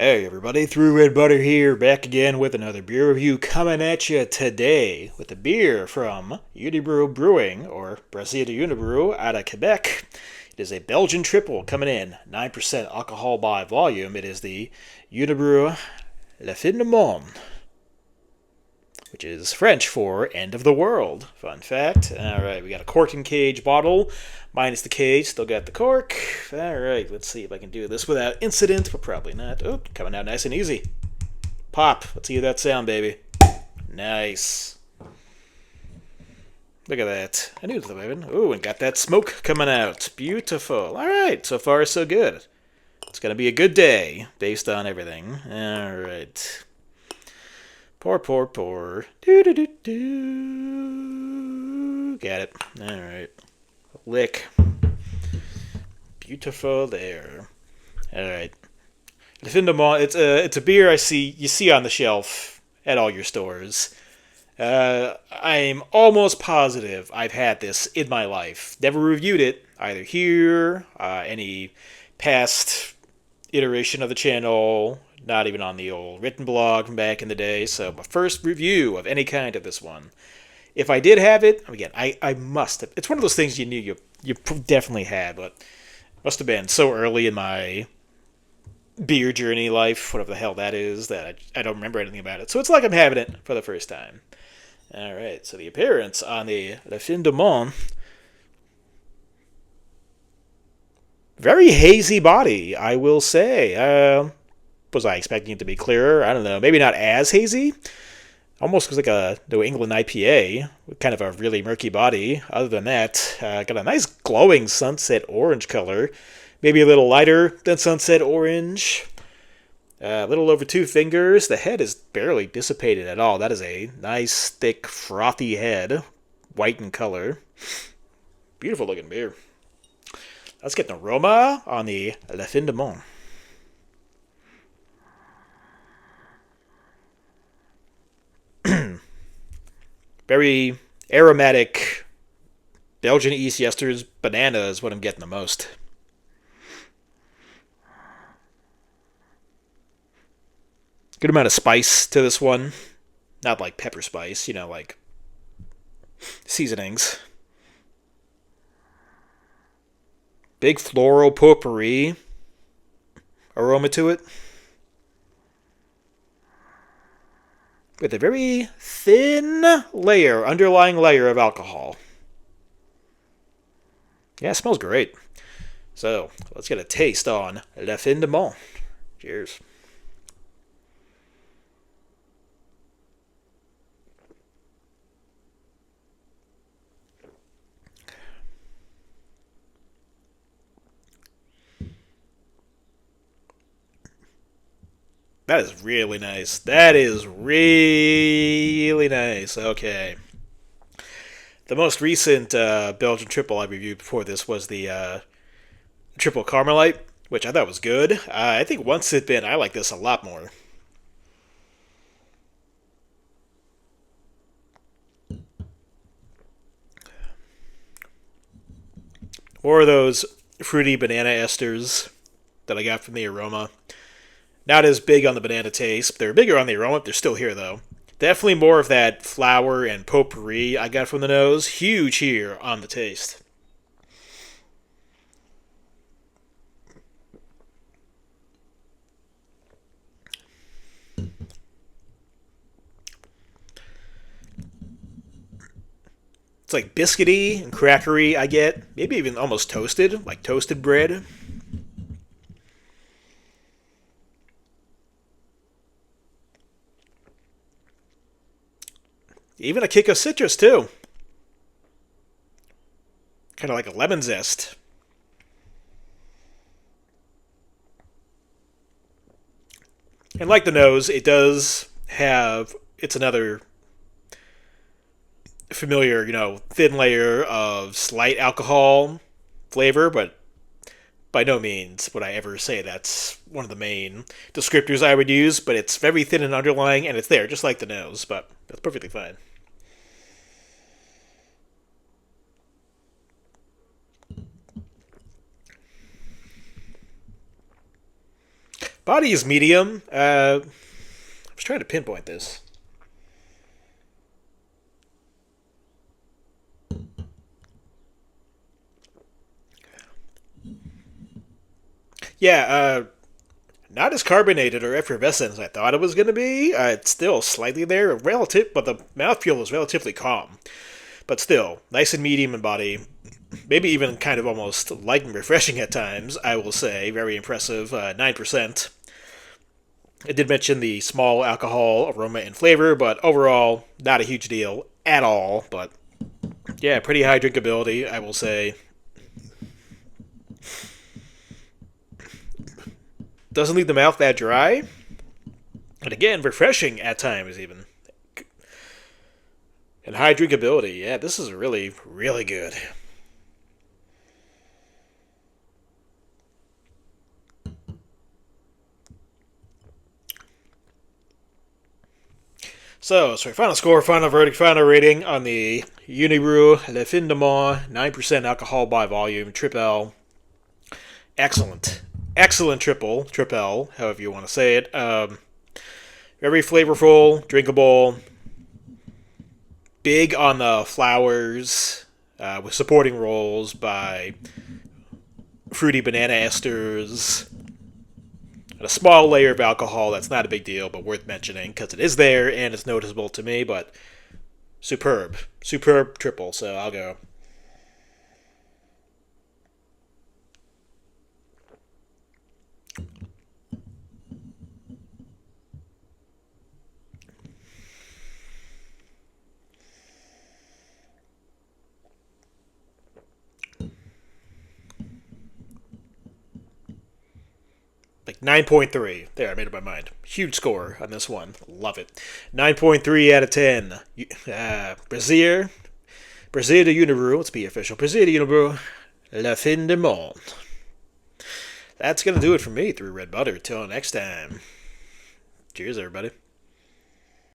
Hey everybody, ThrewRedButter here, back again with another beer review coming at you today with a beer from Unibroue Brewing, or Brasil de Unibroue, out of Quebec. It is a Belgian triple coming in, 9% alcohol by volume. It is the Unibroue La Fin du Monde, which is French for end of the world. Fun fact. Alright, we got a cork and cage bottle, minus the cage, still got the cork. Alright, let's see if I can do this without incident, but probably not. Oh, coming out nice and easy. Pop. Let's hear that sound, baby. Nice. Look at that. I knew it was the weapon. Ooh, and got that smoke coming out. Beautiful. Alright, so far so good. It's going to be a good day, based on everything. Alright. Pour, pour, pour. Do-do-do-do. Got it. Alright. Lick. Beautiful there. Alright. Le Fin du Monde, it's a beer you see on the shelf at all your stores. I'm almost positive I've had this in my life. Never reviewed it, either here, any past iteration of the channel, not even on the old written blog from back in the day. So my first review of any kind of this one. If I did have it, again, I must have. It's one of those things you knew you definitely had, but must have been so early in my beer journey life, whatever the hell that is, that I don't remember anything about it. So it's like I'm having it for the first time. All right, so the appearance on the Le Fin du Monde. Very hazy body, I will say. Was I expecting it to be clearer? I don't know. Maybe not as hazy. Almost looks like a New England IPA, with kind of a really murky body. Other than that, got a nice glowing sunset orange color. Maybe a little lighter than sunset orange. A little over 2 fingers. The head is barely dissipated at all. That is a nice, thick, frothy head. White in color. Beautiful looking beer. Let's get an aroma on the La Fin du Monde. Very aromatic Belgian East Yester's banana is what I'm getting the most. Good amount of spice to this one. Not like pepper spice, like seasonings. Big floral potpourri aroma to it. With a very thin underlying layer of alcohol. Yeah, it smells great. So, let's get a taste on La Fin du Monde. Cheers. That is really nice. That is really nice. Okay. The most recent Belgian triple I reviewed before this was the triple Carmelite, which I thought was good. I think once it's been, I like this a lot more. Or those fruity banana esters that I got from the Aroma. Not as big on the banana taste. They're bigger on the aroma. They're still here, though. Definitely more of that flower and potpourri I got from the nose. Huge here on the taste. It's like biscuity and crackery, I get. Maybe even almost toasted, like toasted bread. Even a kick of citrus, too. Kind of like a lemon zest. And like the nose, it does have. It's another familiar, thin layer of slight alcohol flavor, but by no means would I ever say that's one of the main descriptors I would use, but it's very thin and underlying, and it's there, just like the nose, but that's perfectly fine. Body is medium. I was trying to pinpoint this. Yeah, not as carbonated or effervescent as I thought it was going to be. It's still slightly there, relative, but the mouthfeel is relatively calm. But still, nice and medium in body. Maybe even kind of almost light and refreshing at times, I will say. Very impressive, 9%. I did mention the small alcohol, aroma, and flavor, but overall, not a huge deal at all. But yeah, pretty high drinkability, I will say. Doesn't leave the mouth that dry. And again, refreshing at times, even. And high drinkability. Yeah, this is really, really good. So final score, final verdict, final rating on the Unibroue Le Fin de Monde 9% alcohol by volume tripel. Excellent. Excellent tripel, however you want to say it. Very flavorful, drinkable, big on the flowers, with supporting roles by fruity banana esters, and a small layer of alcohol that's not a big deal, but worth mentioning because it is there and it's noticeable to me, but superb. Superb triple, so I'll go. Like 9.3. There, I made up my mind. Huge score on this one. Love it. 9.3 out of 10. Brazier de Unibroue. Let's be official. Brazier de Unibroue. La Fin de Monde. That's going to do it for me through Red Butter. Till next time. Cheers, everybody.